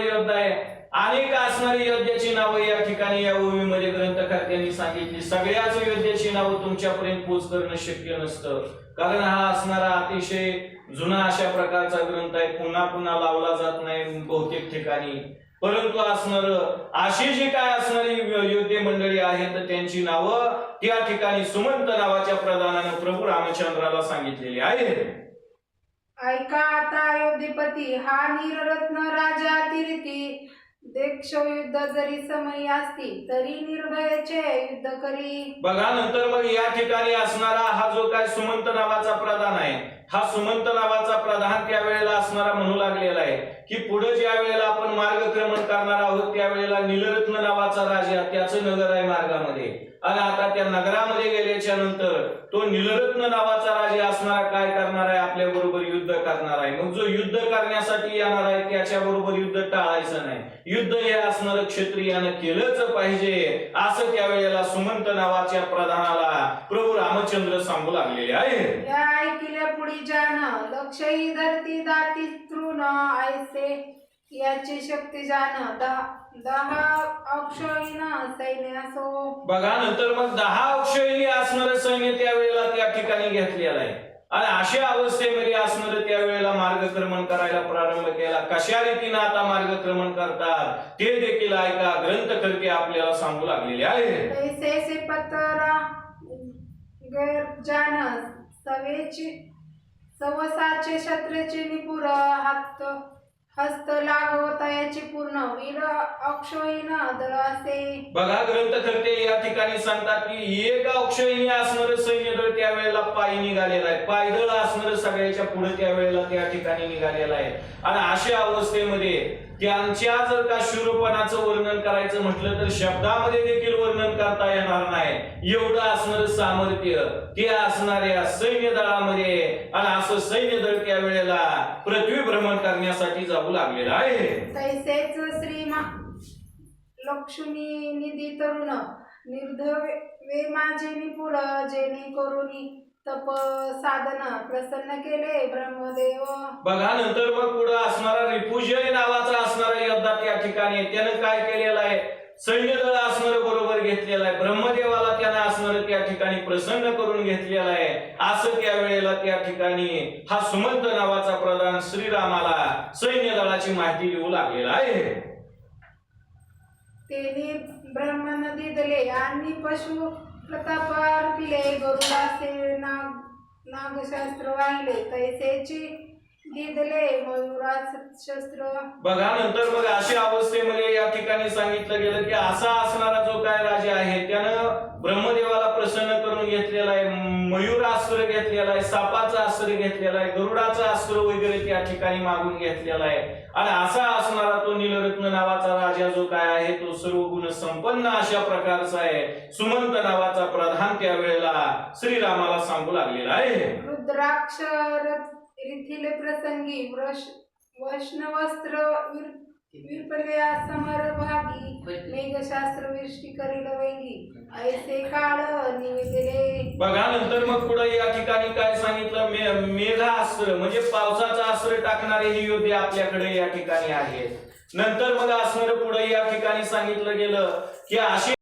योद्धा आहे। अनेक असणारी योद्ध्याची नावं या ठिकाणी या ओवीमध्ये ग्रंथकर्त्यांनी सांगितली। सगळ्याच योद्ध्याची नावं तुमच्यापर्यंत पोहोच करणं शक्य नसतं, कारण हा असणारा अतिशय जुना अशा प्रकारचा ग्रंथ आहे, पुन्हा पुन्हा लावला जात नाही बहुतेक ठिकाणी। परंतु असणार अशी जी काय असणारी योद्धे मंडळी आहेत त्यांची नावं त्या ठिकाणी सुमंत नावाच्या प्रधानानं प्रभू रामचंद्राला सांगितलेली आहेत। ऐका आता अयोध्येपती, हा नीररत्न राजा तिरिती देक्ष युद्ध जरी समयी असती तरी निर्भयचे युद्ध करी। बघा नंतर मग या ठिकाणी असणारा हा जो काय सुमंत नावाचा प्रधान आहे, हा सुमंत नावाचा प्रधान त्यावेळेला असणारा म्हणू लागलेला आहे की पुढे ज्या वेळेला आपण मार्गक्रमण करणार आहोत त्यावेळेला नीलरत्न नावाचा राजा, त्याचं नगर आहे मार्गामध्ये, आणि आता त्या नगरामध्ये गेल्याच्या नंतर तो नीलरत्न नावाचा राजा असणारा काय करणार आहे, आपल्या बरोबर युद्ध करणार आहे। मग जो युद्ध करण्यासाठी येणार आहे त्याच्या बरोबर युद्ध टाळायचं नाही, युद्ध हे असणारं क्षत्रियानं केलंच पाहिजे, असं त्यावेळेला सुमंत नावाच्या प्रधानाला प्रभू रामचंद्र सांगू लागलेले आहे। या ऐकिल्या पुढी जान लक्षही धरती दाती तृण ऐसे याची शक्ती जान 10 अक्षयीन सैन्य असो। बघा नंतर मग 10 अक्षयीनी असणारं सैन्य त्यावेळेला त्या ठिकाणी घेतलेलं आहे, आणि अशा अवस्थेमध्ये असणारं त्यावेळेला मार्गक्रमण करायला प्रारंभ केला। कशा रीतीने आता मार्गक्रमण करतात ते देखील ऐका, ग्रंथकर्ते आपल्याला सांगू लागलेले आहे। तैसे पत्रा जान सवसाचे शस्त्राचे निपुर हात हस्त लागवता याची पूर्ण वीर अक्षयीन दळ असे। बघा ग्रंथकर्ते या ठिकाणी सांगतात की 1 अक्षयीनी असणारं सैन्य दळ त्यावेळेला पायी निघालेलं आहे, पायदळ असणारं सगळ्याच्या पुढे त्यावेळेला त्या ठिकाणी निघालेलं आहे। आणि अशा अवस्थेमध्ये त्यांच्या जर का शूरपणाचं वर्णन करायचं म्हटलं तर शब्दामध्ये देखील वर्णन करता येणार नाही, एवढं असणारं सामर्थ्य ते असणाऱ्या सैन्य दळामध्ये, आणि असं सैन्य दळ त्यावेळेला पृथ्वी भ्रमण करण्यासाठी जाऊ लागलेलं आहे। तैसेच श्री लक्ष्मी निधी तरुण निर्धवे माझे निपुर जेणे करुणी तप साधन प्रसन्न केले ब्रह्मदेव। बघा नंतर मग पुढे असणारा रिपुजय नावाचा असणारा योद्धा त्या ठिकाणी त्यानं काय केलेलं आहे, सैन्य दळ असणारं बरोबर घेतलेलं आहे, ब्रह्मदेवाला त्यानं असणारं त्या ठिकाणी प्रसन्न करून घेतलेलं आहे। असं त्यावेळेला त्या ठिकाणी हा सुमंत नावाचा प्रधान श्रीरामाला सैन्य दळाची माहिती देऊ लागलेला आहे। तेने ब्रह्मनदी दिले आणि पशु प्रताप अर्पिले गरुडासे नागशास्त्र वाहिले तैसेची दिदले मयुरास शस्त्र। बघा नंतर मग अशा अवस्थेमध्ये या ठिकाणी सांगितलं गेलं की असा असणारा जो काय राजा आहे त्यानं ब्रह्मदेवाला प्रसन्न करून घेतलेला आहे, मयूरास्त्र घेतलेला आहे, सापाचं अस्त्र घेतलेलं आहे, गरुडाचं अस्त्र वगैरे त्या ठिकाणी मागून घेतलेला आहे। आणि असा असणारा तो नीलरत्न नावाचा राजा जो काय आहे तो सर्व गुण संपन्न अशा प्रकारचा आहे, सुमंत नावाचा प्रधान त्यावेळेला श्रीरामाला सांगू लागलेला आहे। रुद्राक्ष रिथिले प्रसंगी वैष्णवस्त्र विरपले समरभागी मेघशास्त्र वृष्टी करील वेंगी ऐसे काळ निवेदले। बघा नंतर मग पुढे या ठिकाणी काय सांगितलं, मेघास्त्र म्हणजे पावसाचा अस्त्र टाकणारे ही योद्धे आपल्याकडे या ठिकाणी आहेत। नंतर मग असणार पुढे या ठिकाणी सांगितलं गेलं की अशी